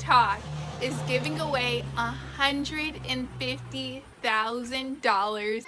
TikTok is giving away $150,000.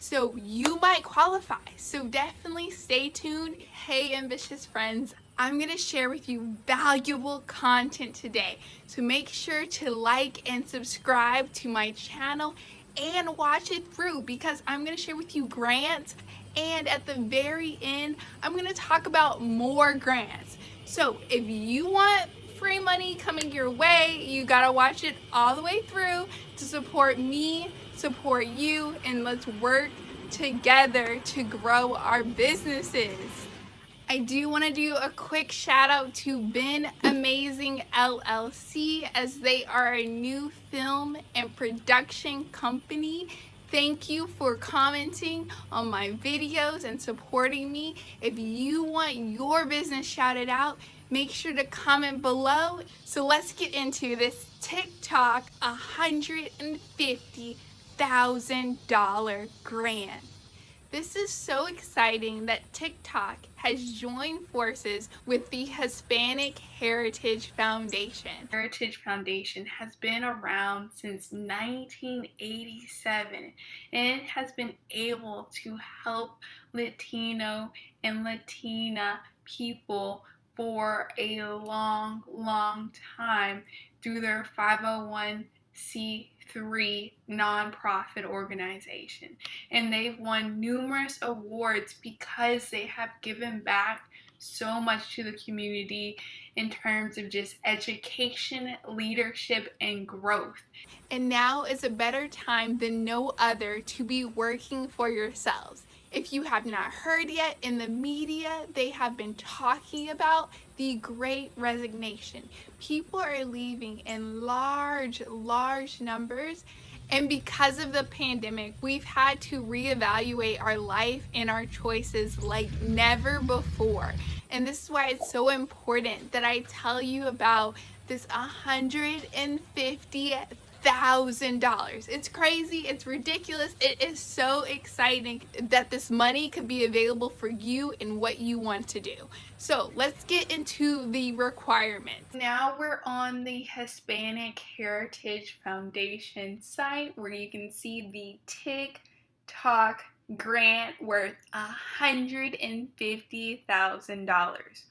So you might qualify. So definitely stay tuned. Hey, ambitious friends, I'm going to share with you valuable content today. So make sure to like and subscribe to my channel and watch it through, because I'm going to share with you grants, and at the very end I'm going to talk about more grants. So if you want free money coming your way, you gotta watch it all the way through to support me, support you, and let's work together to grow our businesses. I do want to do a quick shout out to Ben Amazing LLC, as they are a new film and production company. Thank you for commenting on my videos and supporting me. If you want your business shouted out, make sure to comment below. So let's get into this TikTok $150,000 grant. This is so exciting that TikTok has joined forces with the Hispanic Heritage Foundation. Heritage Foundation has been around since 1987, and it has been able to help Latino and Latina people for a long time through their 501c3 nonprofit organization. And they've won numerous awards because they have given back so much to the community in terms of just education, leadership, and growth. And now is a better time than no other to be working for yourselves. If you have not heard yet, in the media they have been talking about the Great Resignation. People are leaving in large numbers, and because of the pandemic, we've had to reevaluate our life and our choices like never before. And this is why it's so important that I tell you about this $150,000. It's crazy, it's ridiculous, it is so exciting that this money could be available for you and what you want to do. So let's get into the requirements. Now we're on the Hispanic Heritage Foundation site, where you can see the TikTok grant worth $150,000.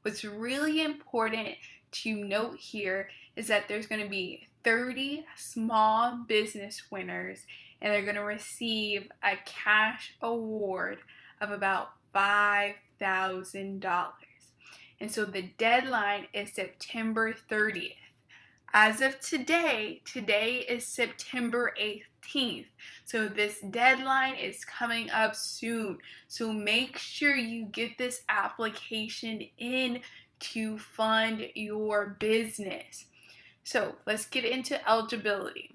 What's really important to note here is that there's going to be 30 small business winners, and they're going to receive a cash award of about $5,000. And so the deadline is September 30th. As of today is September 18th. So this deadline is coming up soon. So make sure you get this application in to fund your business. So let's get into eligibility.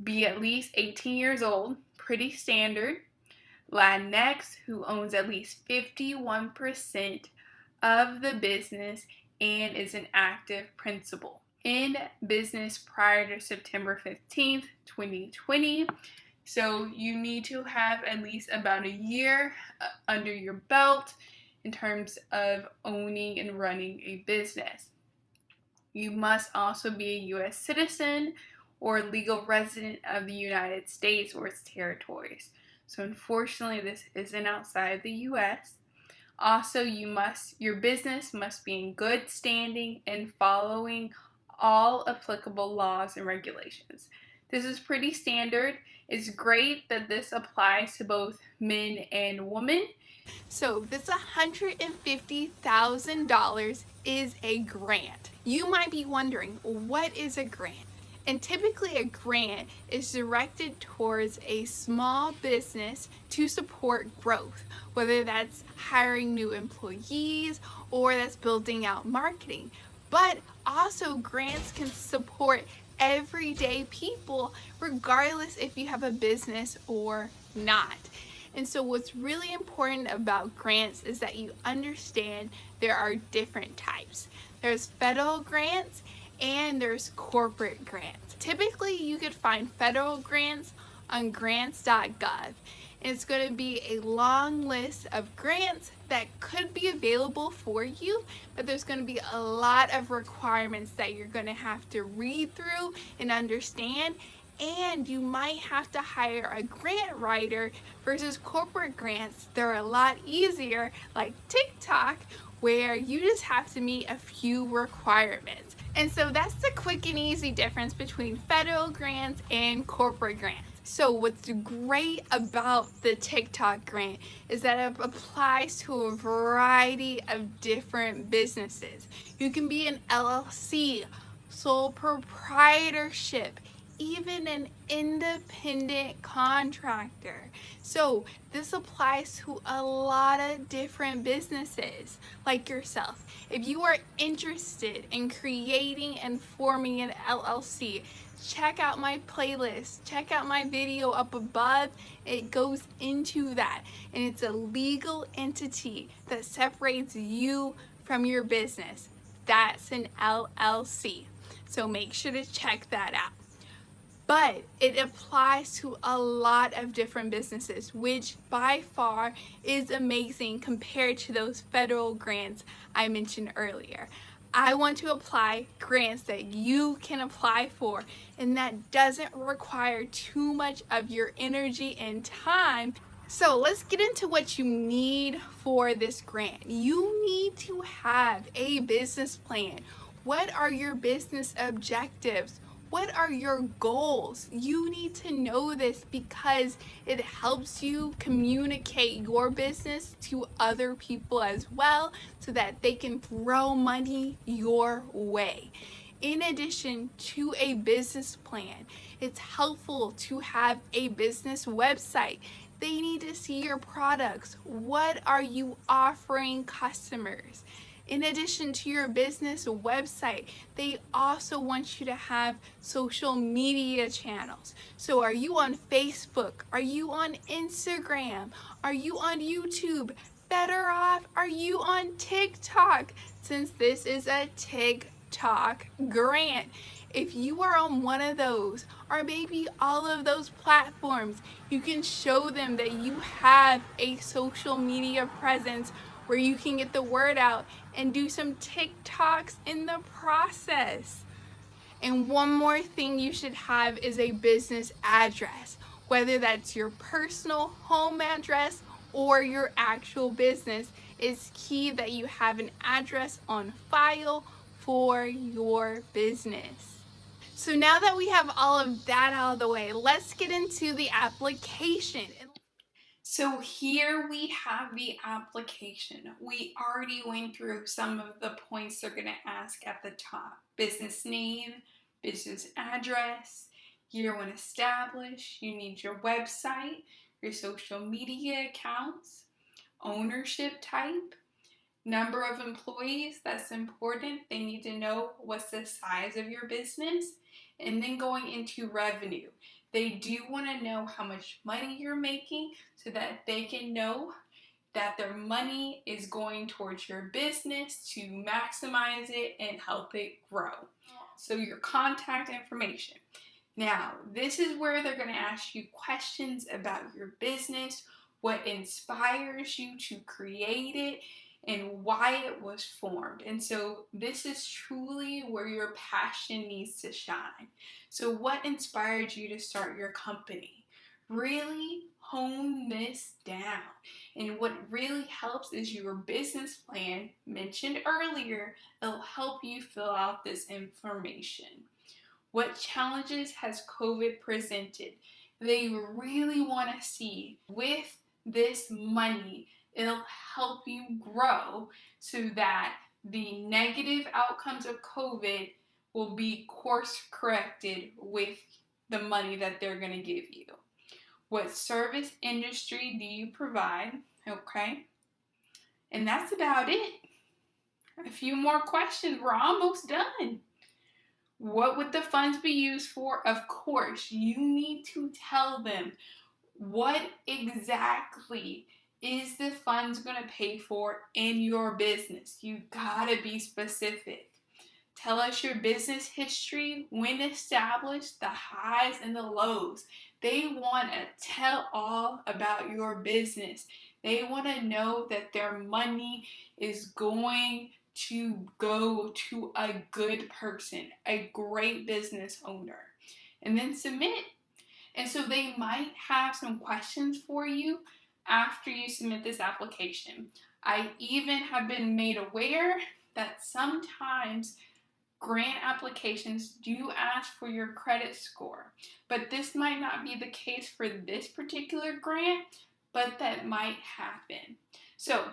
Be at least 18 years old, pretty standard. Latinx, who owns at least 51% of the business and is an active principal. In business prior to September 15th, 2020. So you need to have at least about a year under your belt in terms of owning and running a business. You must also be a U.S. citizen or legal resident of the United States or its territories. So unfortunately, this isn't outside the U.S. Also, your business must be in good standing and following all applicable laws and regulations. This is pretty standard. It's great that this applies to both men and women. So this $150,000 is a grant. You might be wondering, what is a grant? And typically a grant is directed towards a small business to support growth, whether that's hiring new employees or that's building out marketing. But also grants can support everyday people regardless if you have a business or not. And so what's really important about grants is that you understand there are different types. There's federal grants and there's corporate grants. Typically you could find federal grants on grants.gov, and it's going to be a long list of grants that could be available for you, but there's going to be a lot of requirements that you're going to have to read through and understand, and you might have to hire a grant writer versus corporate grants. They're a lot easier, like TikTok, where you just have to meet a few requirements. And so that's the quick and easy difference between federal grants and corporate grants. So what's great about the TikTok grant is that it applies to a variety of different businesses. You can be an LLC, sole proprietorship, even an independent contractor. So this applies to a lot of different businesses like yourself. If you are interested in creating and forming an LLC, check out my playlist, check out my video up above. It goes into that, and it's a legal entity that separates you from your business. That's an LLC. So make sure to check that out. But it applies to a lot of different businesses, which by far is amazing compared to those federal grants I mentioned earlier. I want to apply grants that you can apply for, and that doesn't require too much of your energy and time. So let's get into what you need for this grant. You need to have a business plan. What are your business objectives? What are your goals? You need to know this because it helps you communicate your business to other people as well, so that they can throw money your way. In addition to a business plan, it's helpful to have a business website. They need to see your products. What are you offering customers? In addition to your business website, they also want you to have social media channels. So are you on Facebook? Are you on Instagram? Are you on YouTube? Better off, are you on TikTok? Since this is a TikTok grant. If you are on one of those, or maybe all of those platforms, you can show them that you have a social media presence where you can get the word out and do some TikToks in the process. And one more thing you should have is a business address, whether that's your personal home address or your actual business. It's key that you have an address on file for your business. So now that we have all of that out of the way, let's get into the application. So here we have the application. We already went through some of the points they're going to ask at the top. Business name, business address, year when established, you need your website, your social media accounts, ownership type, number of employees, that's important. They need to know what's the size of your business. And then going into revenue. They do want to know how much money you're making so that they can know that their money is going towards your business to maximize it and help it grow. So your contact information. Now, this is where they're going to ask you questions about your business, what inspires you to create it, and why it was formed. And so this is truly where your passion needs to shine. So what inspired you to start your company? Really hone this down. And what really helps is your business plan mentioned earlier. It'll help you fill out this information. What challenges has COVID presented? They really want to see with this money, it'll help you grow so that the negative outcomes of COVID will be course corrected with the money that they're going to give you. What service industry do you provide? Okay. And that's about it. A few more questions. We're almost done. What would the funds be used for? Of course, you need to tell them what exactly is the funds going to pay for in your business. You gotta be specific. Tell us your business history, when established, the highs and the lows. They want to tell all about your business. They want to know that their money is going to go to a good person, a great business owner. And then submit. And so they might have some questions for you after you submit this application. I even have been made aware that sometimes grant applications do ask for your credit score, but this might not be the case for this particular grant, but that might happen. So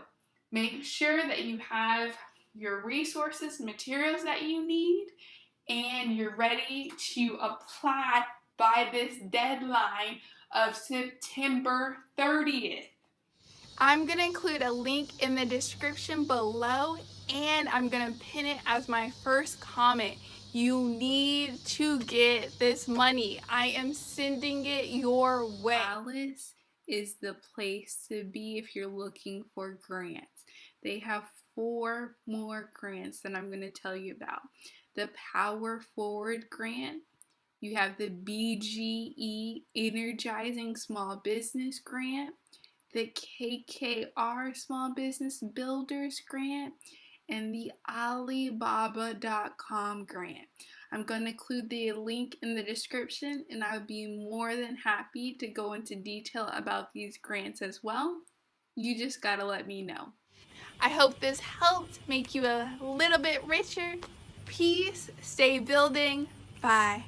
make sure that you have your resources, materials that you need, and you're ready to apply by this deadline of September 30th. I'm going to include a link in the description below, and I'm going to pin it as my first comment. You need to get this money. I am sending it your way. Alice is the place to be if you're looking for grants. They have 4 more grants that I'm going to tell you about. The Power Forward grant. You have the BGE Energizing Small Business grant, the KKR Small Business Builders grant, and the Alibaba.com grant. I'm going to include the link in the description, and I would be more than happy to go into detail about these grants as well. You just gotta let me know. I hope this helped make you a little bit richer. Peace, stay building. Bye.